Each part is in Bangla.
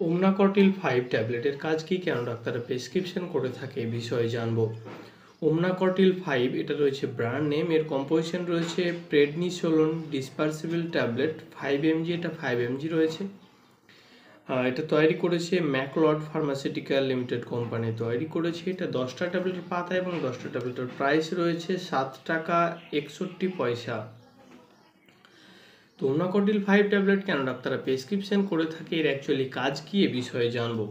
ওমনাকটিল 5 ট্যাবলেটের কাজ কি, কেন ডাক্তাররা প্রেসক্রিপশন করে থাকে এই বিষয়ে জানবো। ওমনাকটিল 5 এটা রয়েছে ব্র্যান্ড নেম, এর কম্পোজিশন রয়েছে প্রেডনিসোলোন ডিসপারসিবল ট্যাবলেট 5 mg, এটা 5 mg রয়েছে। এটা তৈরি করেছে ম্যাকলড ফার্মাসিউটিক্যাল লিমিটেড কোম্পানি তৈরি করেছে। এটা 10টা ট্যাবলেটের পাতা এবং 10টা ট্যাবলেটের প্রাইস রয়েছে 7 টাকা 61 পয়সা। তো ওমনাকটিল 5 ট্যাবলেট কেন ডাক্তাররা প্রেসক্রিপশন করে থাকে, এর অ্যাকচুয়ালি কাজ কি এ বিষয়ে জানবো।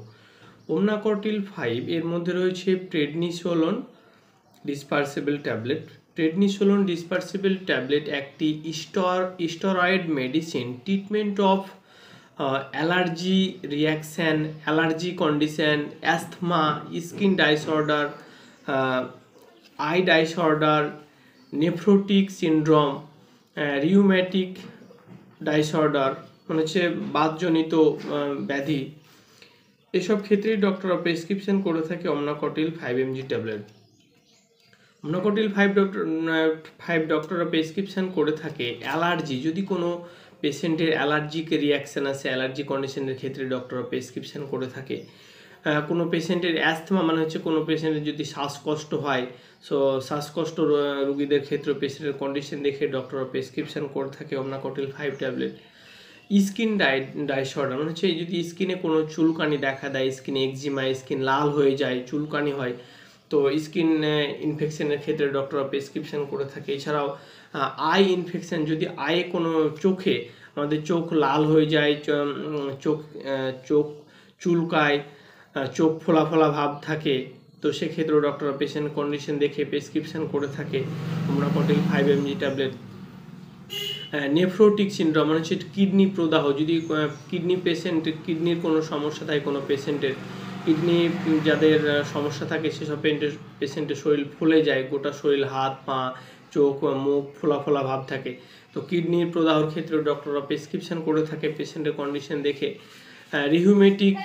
ওমনাকটিল 5 এর মধ্যে রয়েছে prednisolone dispersible tablet. Prednisolone dispersible tablet একটি steroid medicine treatment of allergy reaction, allergy condition, asthma, skin disorder, I disorder, nephrotic syndrome, rheumatic disorder মানে হচ্ছে বাতজনিত ব্যাধি, এসব ক্ষেত্রেই ডক্টররা প্রেসক্রিপশন করে থাকে ওমনাকটিল 5 mg ট্যাবলেট। ওমনাকটিল 5 ডক্টররা প্রেসক্রিপশন করে থাকে অ্যালার্জি, যদি কোনো পেশেন্টের অ্যালার্জিক রিয়াকশান আছে, অ্যালার্জি কন্ডিশনের ক্ষেত্রে ডক্টররা প্রেসক্রিপশন করে থাকে। কোনো পেশেন্টের অ্যাস্থমা মানে হচ্ছে কোনো পেশেন্টের যদি শ্বাসকষ্ট হয়, সো শ্বাসকষ্ট রোগীদের ক্ষেত্রে পেশেন্টের কন্ডিশন দেখে ডক্টররা প্রেসক্রিপশন করে থাকে ওমনাকটিল 5 ট্যাবলেট। স্কিন ডিসঅর্ডার মানে হচ্ছে যদি স্কিনে কোনো চুলকানি দেখা দেয়, স্কিনে একজিমা, স্কিন লাল হয়ে যায়, চুলকানি হয়, তো স্কিন ইনফেকশনের ক্ষেত্রে ডক্টররা প্রেসক্রিপশন করে থাকে। এছাড়াও আই ইনফেকশন, যদি আয়ে কোনো চোখে আমাদের চোখ লাল হয়ে যায়, চোখ চুলকায়, চোখ ফোলা ফোলা ভাব থাকে, তো সেক্ষেত্রেও ডক্টররা পেশেন্ট কন্ডিশন দেখে প্রেসক্রিপশন করে থাকে ওমনাকটিল 5 mg ট্যাবলেট। নেফ্রোটিক সিনড্রোম মানে হচ্ছে কিডনি প্রদাহ, যদি কিডনির কোনো সমস্যা থাকে, কোনো পেশেন্টের কিডনি যাদের সমস্যা থাকে সেসব পেশেন্টের শরীর ফুলে যায়, গোটা শরীর, হাত পা চোখ মুখ ফোলা ফোলা ভাব থাকে, তো কিডনির প্রদাহর ক্ষেত্রে ডক্টররা প্রেসক্রিপশন করে থাকে পেশেন্টের কন্ডিশন দেখে। রিউমেটিক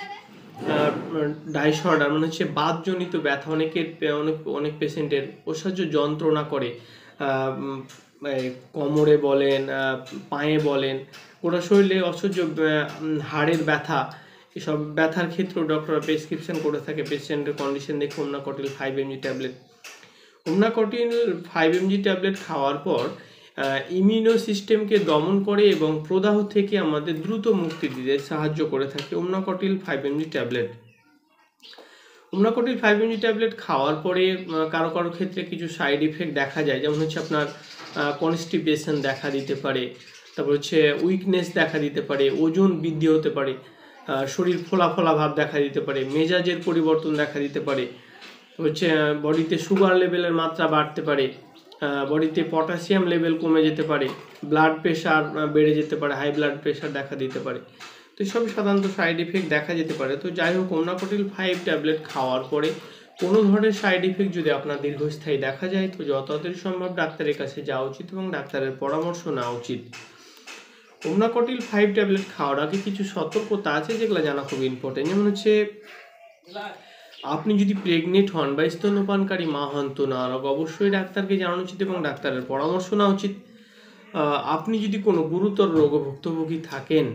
ডিসঅর্ডার মানে হচ্ছে বাতজনিত ব্যথা, অনেক পেশেন্টের অসহ্য যন্ত্রণা করে, কোমরে বলেন, পায়ে বলেন, গোটা শরীরে অসহ্য হাড়ের ব্যথা, এসব ব্যথার ক্ষেত্রেও ডক্টররা প্রেসক্রিপশন করে থাকে পেশেন্টের কন্ডিশন দেখে ওমনাকটিল 5 mg ট্যাবলেট। ওমনাকটিল 5 mg ট্যাবলেট খাওয়ার পর ইমিউনো সিস্টেমকে দমন করে এবং প্রদাহ থেকে আমাদের দ্রুত মুক্তি দিতে সাহায্য করে থাকে ওমনাকটিল 5 mg ট্যাবলেট। ওমনাকটিল 5 mg ট্যাবলেট খাওয়ার পরে কারো কারো ক্ষেত্রে কিছু সাইড ইফেক্ট দেখা যায়, যেমন হচ্ছে আপনার কনস্টিপেশন দেখা দিতে পারে, তারপর হচ্ছে উইকনেস দেখা দিতে পারে, ওজন বৃদ্ধি হতে পারে, শরীর ফোলা ফোলা ভাব দেখা দিতে পারে, মেজাজের পরিবর্তন দেখা দিতে পারে, হচ্ছে বডিতে সুগার লেভেলের মাত্রা বাড়তে পারে, বডিতে পটাশিয়াম লেভেল কমে যেতে পারে, ব্লাড প্রেশার বেড়ে যেতে পারে, হাই ব্লাড প্রেশার দেখা দিতে পারে, তো সবই সাধারণত সাইড ইফেক্ট দেখা যেতে পারে। তো যাই হোক, ওমনাকটিল 5 ট্যাবলেট খাওয়ার পরে কোনো ধরনের সাইড ইফেক্ট যদি আপনার দীর্ঘস্থায়ী দেখা যায়, তো যত তাড়াতাড়ি সম্ভব ডাক্তারের কাছে যাওয়া উচিত এবং ডাক্তারের পরামর্শ নেওয়া উচিত। ওমনাকটিল 5 ট্যাবলেট খাওয়ার আগে কিছু সতর্কতা আছে যেগুলো জানা খুব ইম্পর্টেন্ট, যেমন হচ্ছে আপনি যদি প্রেগনেন্ট হন বা স্তন্যপানকারী মা হন, তো না অবশ্যই ডাক্তারকে জানানো উচিত এবং ডাক্তারের পরামর্শ নেওয়া উচিত। আপনি যদি কোনো গুরুতর রোগে ভুক্তভোগী থাকেন,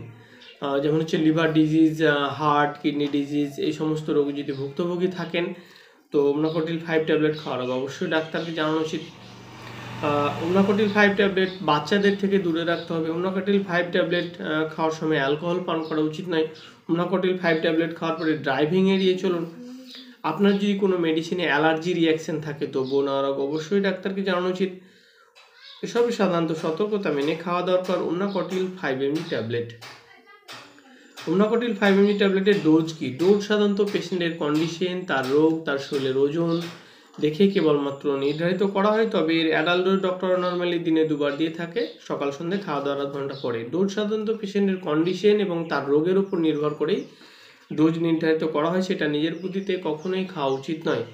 যেমন হচ্ছে liver disease, heart, kidney disease, এই সমস্ত রোগে যদি ভুক্তভোগী থাকেন, তো ওমনাকটিল 5 ট্যাবলেট খাওয়ার আগে অবশ্যই ডাক্তারকে জানানো উচিত। ওমনাকটিল 5 ট্যাবলেট বাচ্চাদের থেকে দূরে রাখতে হবে। ওমনাকটিল 5 ট্যাবলেট খাওয়ার সময় অ্যালকোহল পান করা উচিত নয়। ওমনাকটিল 5 ট্যাবলেট খাওয়ার পরে ড্রাইভিং এড়িয়ে চলুন। আপনার যদি কোনো মেডিসিনে অ্যালার্জি রিয়াকশন থাকে, তো নেওয়ার আগে অবশ্যই ডাক্তারকে জানানো উচিত। এসবই সাধারণত সতর্কতা মেনে খাওয়া দরকার ওমনাকটিল 5 mg ট্যাবলেট। ওমনাকটিল 5 mg ট্যাবলেটের ডোজ কি? ডোজ সাধারণত পেশেন্টের কন্ডিশন, তার রোগ, তার শরীরের ওজন দেখে কেবলমাত্র নির্ধারিত করা হয়, তবে এর অ্যাডাল্ট ডোজ ডক্টর নর্মালি দিনে 2 বার দিয়ে থাকে, সকাল সন্ধ্যে খাওয়া দাওয়ার আধ ঘন্টা পরে। ডোজ সাধারণত পেশেন্টের কন্ডিশন এবং তার রোগের উপর নির্ভর করেই ডোজ নির্ধারিত করা হয়, সেটা নিজের বুদ্ধিতে কখনোই খাওয়া উচিত নয়।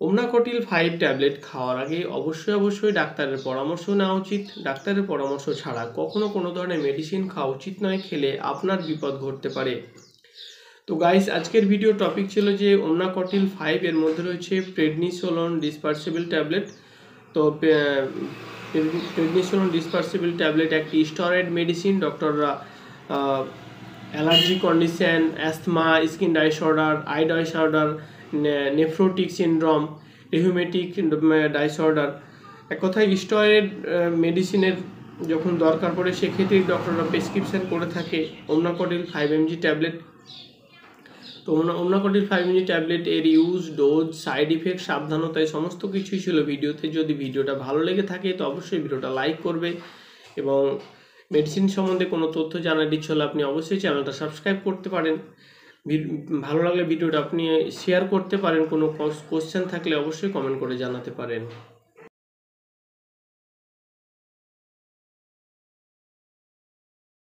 ওমনাকটিল 5 ট্যাবলেট খাওয়ার আগে অবশ্যই ডাক্তারের পরামর্শ নেওয়া উচিত। ডাক্তারের পরামর্শ ছাড়া কখনো কোনো ধরনের মেডিসিন খাওয়া উচিত নয়, খেলে আপনার বিপদ ঘটতে পারে। তো গাইস, আজকের ভিডিও টপিক ছিল যে ওমনাকটিল 5 এর মধ্যে রয়েছে প্রেডনিসোলোন ডিসপারসিবল ট্যাবলেট। তো প্রেডনিসোলোন ডিসপারসিবল ট্যাবলেট একটি স্টেরয়েড মেডিসিন, ডক্টররা allergy condition, asthma, skin disorder, eye disorder, nephrotic syndrome, rheumatic disorder. এক কথায় স্টেরয়েড মেডিসিনের যখন দরকার পড়ে সেক্ষেত্রেই ডক্টররা প্রেসক্রিপশন করে থাকে ওমনাকোডিল 5 mg ট্যাবলেট। তো ওমনাকোডিল 5 mg ট্যাবলেট এর ইউজ, ডোজ, সাইড ইফেক্ট, সাবধানতা এই সমস্ত কিছুই ছিল ভিডিওতে। যদি ভিডিওটা ভালো লেগে থাকে তো অবশ্যই ভিডিওটা লাইক করবে, এবং মেডিসিন সম্বন্ধে কোনো তথ্য জানার ইচ্ছে হলে আপনি অবশ্যই চ্যানেলটা সাবস্ক্রাইব করতে পারেন। ভালো লাগলে ভিডিওটা আপনি শেয়ার করতে পারেন। কোনো কোশ্চেন থাকলে অবশ্যই কমেন্ট করে জানাতে পারেন।